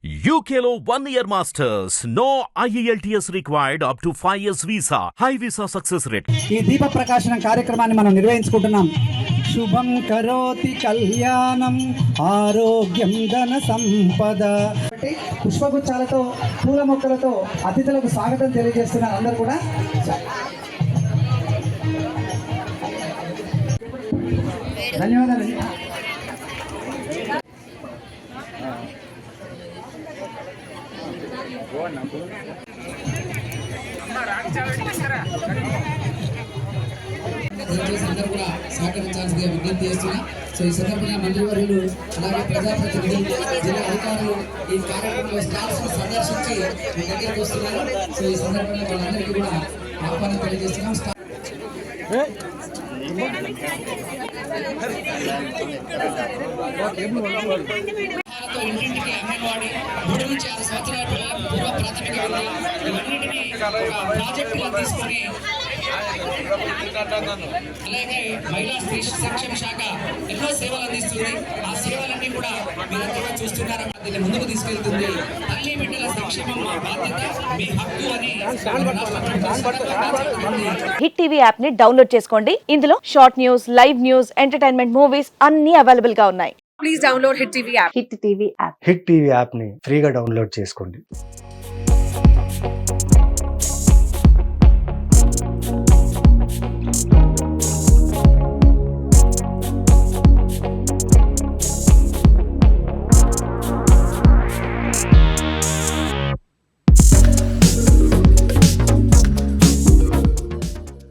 UKLO 1 year masters. No IELTS required up to 5 years visa. High visa success rate. ఈ దీప ప్రకాశనం కార్యక్రమాన్ని మనం నిర్వహించుకుంటున్నాం. శుభం కరోతి కళ్యాణం ఆరోగ్యం ధన సంపద. పుష్పగుచ్చాలతో పూల మొక్కలతో అతిథులకు స్వాగతం తెలియజేస్తున్నారు. అందరూ కూడా ధన్యవాదాలు. అందరూ కూడా సహకరించాల్సిందిగా విజ్ఞప్తి చేస్తున్నా. సో ఈ సందర్భంగా మంత్రివర్యులు అలాగే ప్రజాప్రతినిధులు జిల్లా అధికారులు ఈ కార్యక్రమంలో స్టాఫ్స్ సందర్శించి మీ దగ్గరికి వస్తున్నారు. సో ఈ సందర్భంగా వాళ్ళందరికీ కూడా ఆహ్వానం తెలియజేస్తున్నాం. ఇంటింటికి అంగన్వాడీ 3 నుంచి 6 సంవత్సరాల పిల్లలకు పూర్వ ప్రాథమిక విద్య ఇవన్నింటినీ ప్రాజెక్టుగా తీసుకొని అలాగే మహిళా స్త్రీ సంక్షేమ శాఖ ఎన్నో సేవలు అందిస్తుంది. ఆ సేవలన్నీ కూడా మీరందరూ చూస్తున్నారు. దీన్ని ముందుకు తీసుకెళ్తుంది. తల్లి బిడ్డల సంక్షేమం మా బాధ్యత, మీ హక్కు అని హిట్ టీవీ యాప్ ని డౌన్లోడ్ చేసుకోండి. ఇందులో short news, live news, entertainment movies అన్ని అవైలబుల్ గా ఉన్నాయి. Please download Hit TV app. Hit TV app. Hit TV యాప్ని ఫ్రీగా డౌన్లోడ్ చేసుకోండి.